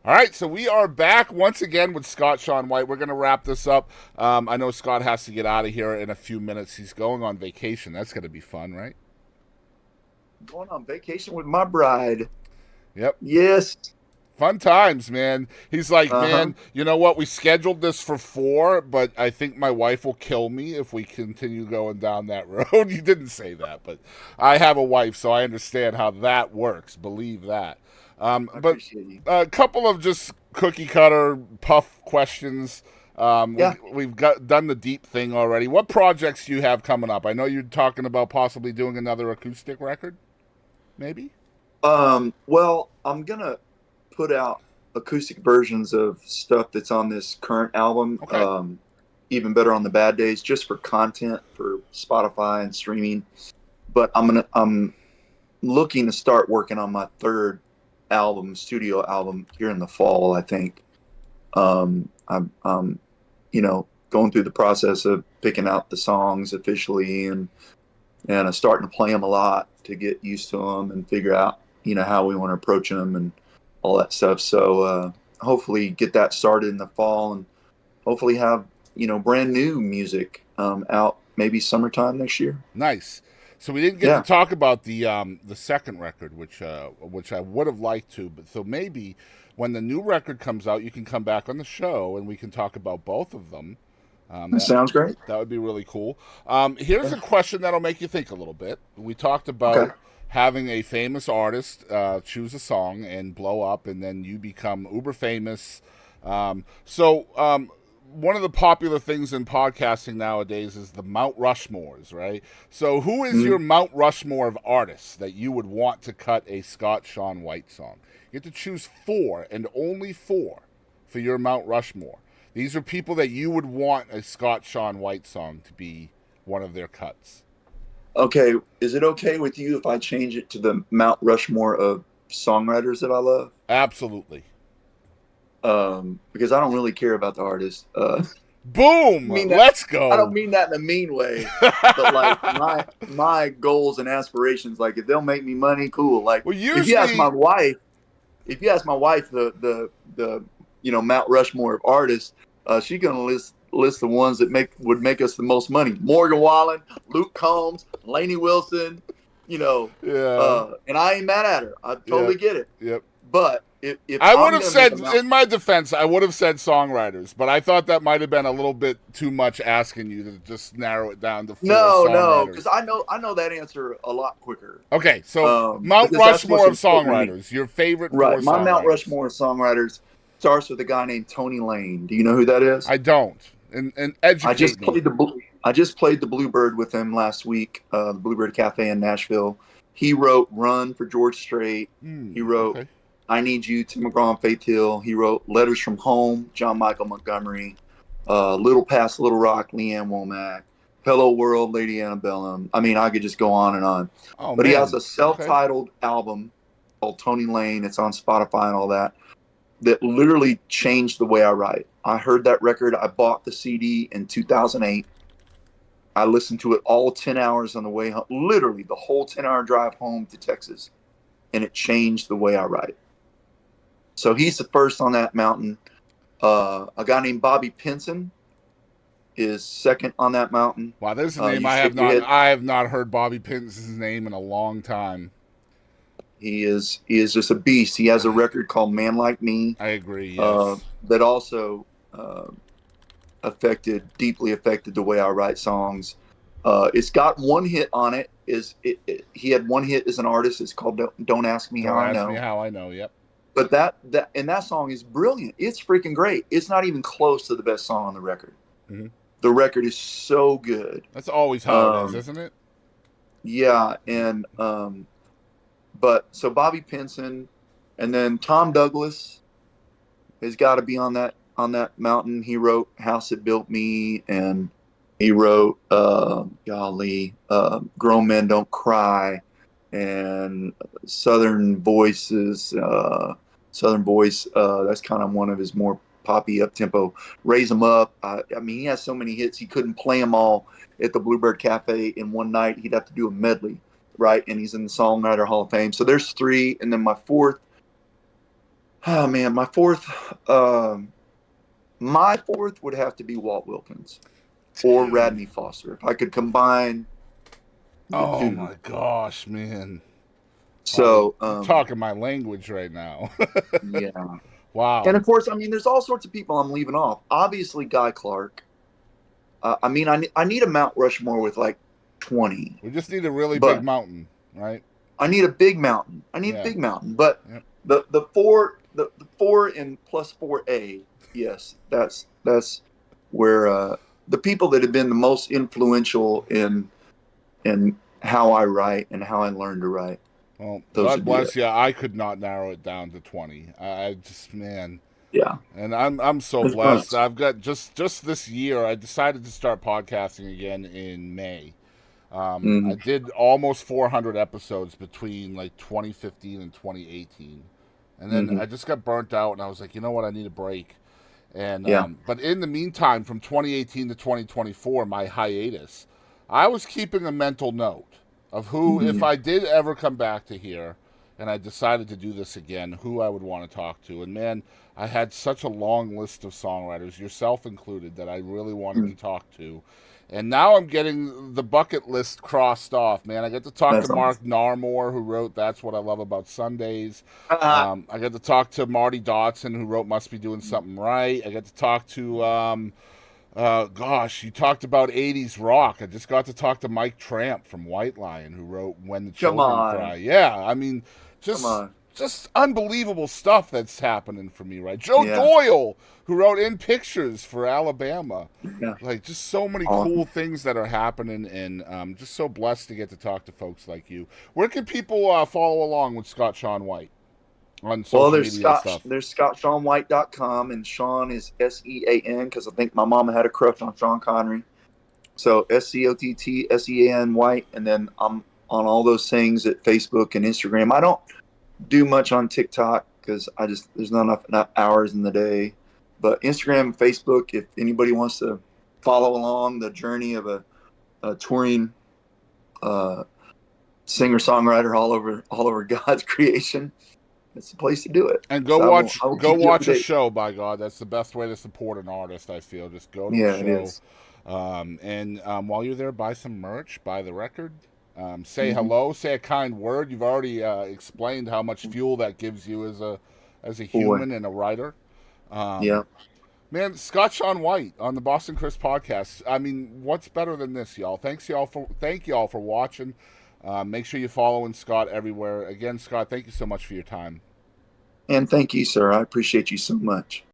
All right, so we are back once again with Scott Sean White. We're going to wrap this up. I know Scott has to get out of here in a few minutes. He's going on vacation. That's going to be fun, right? Going on vacation with my bride. Yep. Yes. Fun times, man. He's like, Uh-huh. man, you know what? We scheduled this for 4, but I think my wife will kill me if we continue going down that road. You didn't say that, but I have a wife, so I understand how that works. Believe that. I But appreciate you. a couple of just cookie cutter puff questions. Yeah. We've got done the deep thing already. What projects do you have coming up? I know you're talking about possibly doing another acoustic record, maybe. Well, I'm gonna put out acoustic versions of stuff that's on this current album. Okay. Even better on the bad days, just for content for Spotify and streaming. But I'm looking to start working on my third album, studio album here in the fall, I think. I'm going through the process of picking out the songs officially and starting to play them a lot to get used to them and figure out how we want to approach them and all that stuff. So hopefully get that started in the fall and hopefully have brand new music out maybe summertime next year. Nice. So we didn't get to Yeah, talk about the second record, which I would have liked to. But so maybe when the new record comes out, you can come back on the show and we can talk about both of them. Um, that that sounds great. that would be really cool. Here's Yeah. a question that'll make you think a little bit. We talked Okay. about having a famous artist choose a song and blow up, and then you become uber famous. So one of the popular things in podcasting nowadays is the Mount Rushmores, right? So who is your Mm. Mount Rushmore of artists that you would want to cut a Scott Sean White song? You have to choose 4 and only 4 for your Mount Rushmore. These are people that you would want a Scott Sean White song to be one of their cuts. Okay. Is it okay with you if I change it to the Mount Rushmore of songwriters that I love? Absolutely. Because I don't really care about the artist. Boom! Mean that Let's I don't go. mean that in a mean way, but like my goals and aspirations, like if they'll make me money, cool. Like Well, if you ask my usually, wife, if you ask my wife the Mount Rushmore of artists, she's gonna list the ones that would make us the most money. Morgan Wallen, Luke Combs, Lainey Wilson, yeah, and I ain't mad at her. I yep, totally get it. yep. But if I would I'm have gonna make said, a Mount in my defense, I would have said songwriters, but I thought that might have been a little bit too much asking you to just narrow it down to 4 No, because songwriters. I know that answer a lot quicker. Okay, so Mount Because that's Rushmore what's of important to me. songwriters, your favorite 4 Right. My Mount songwriters. Rushmore of songwriters starts with a guy named Tony Lane. Do you know who that is? I don't. And I educate just me. played the Bluebird with him last week, the Bluebird Cafe in Nashville. He wrote "Run" for George Strait. He wrote Okay. "I Need You" to McGraw and Faith Hill. He wrote "Letters from Home," John Michael Montgomery. "Little Past Little Rock," Leanne Womack. "Hello World," Lady Antebellum. I mean, I could just go on and on. Oh, But he has man. a Okay. self-titled album called Tony Lane. It's on Spotify and all that. That literally changed the way I write. I heard that record. I bought the CD in 2008. I listened to it all 10 hours on the way home, literally the whole 10-hour drive home to Texas. And it changed the way I write. So he's the first on that mountain. A guy named Bobby Pinson is second on that mountain. Wow, there's a name You I have Shake Your not. Head. I have not heard Bobby Pinson's name in a long time. He is just a beast. He has a record called Man Like Me I agree. Yes. that also deeply affected the way I write songs. It's got one hit on it. He had one hit as an artist. It's called "Don't Ask Me How Don't I ask me Know." how I know. Yep. But that song is brilliant. It's freaking great. It's not even close to the best song on the record. Hmm. The record is so good. That's always how it is, Um, isn't it? yeah, and but so Bobby Pinson, and then Tom Douglas has got to be on that mountain. He wrote "House That Built Me," and he wrote "Grown Men Don't Cry," and Southern Voices, Southern Voice. That's kind of one of his more poppy up tempo. "Raise 'Em Up." I mean, he has so many hits he couldn't play them all at the Bluebird Cafe in one night. He'd have to do a medley, right? And he's in the Songwriter Hall of Fame. So there's three, and then my fourth Oh man, my fourth would have to be Walt Wilkins or Dude. Radney Foster. If I could combine the Oh two. my gosh, man. Wow, So, you're talking my language right now. yeah. And Wow. of course, I mean, there's all sorts of people I'm leaving off. Obviously, Guy Clark. I mean, I need a Mount Rushmore with like 20, We just need a really big but mountain, right? I need a big mountain. I need a Yeah. big mountain. But Yep. the four in plus 4A, yes, that's where the people that have been the most influential in how I write and how I learn to write. Well, Those God would be it. bless you. I could not narrow it down to 20. I just, man. Yeah, And I'm so there's blessed. bunch. I've got just this year. I decided to start podcasting again in May. I Mm-hmm. did almost 400 episodes between like 2015 and 2018, and then Mm-hmm. I just got burnt out, and I was like, you know what, I need a break. And Yeah. but in the meantime, from 2018 to 2024, my hiatus, I was keeping a mental note of who, if Mm-hmm. I did ever come back to here, and I decided to do this again, who I would want to talk to. And man, I had such a long list of songwriters, yourself included, that I really wanted Mm-hmm. to talk to. And now I'm getting the bucket list crossed off, man. I get to talk to That's awesome. Mark Narmore, who wrote "That's What I Love About Sundays." Uh, I got to talk to Marty Dotson, who wrote "Must Be Doing Something Right." I got to talk to, gosh, you talked about '80s rock. I just got to talk to Mike Tramp from White Lion, who wrote "When the come Children Cry." on, Yeah, I mean, come just on. just unbelievable stuff that's happening for me, right? Joe Yeah, Doyle, who wrote "In Pictures" for Alabama. yeah. Like, just so many cool Awesome. things that are happening, and just so blessed to get to talk to folks like you. Where can people follow along with Scott Sean White on Well, social media and stuff? there's ScottSeanWhite.com, and Sean is SEAN because I think my mama had a crush on Sean Connery. So SCOTTSEAN White, and then I'm on all those things at Facebook and Instagram. I don't do much on TikTok because I just there's not enough hours in the day. But Instagram and Facebook, if anybody wants to follow along the journey of a touring uh, singer songwriter all over God's creation, it's the place to do it. And So I will go keep you up to watch a date. show. By God, that's the best way to support an artist. I feel just go to a Yeah, it show, is. and while you're there, buy some merch, buy the record, say Mm-hmm. hello, say a kind word. You've already explained how much fuel that gives you as a Boy, human and a writer. Um, yeah. Man, Scott Sean White on the Boston Chris podcast. I mean, what's better than this, y'all? Thank y'all for watching. Make sure you're following Scott everywhere. Again, Scott, thank you so much for your time. And thank you, sir. I appreciate you so much.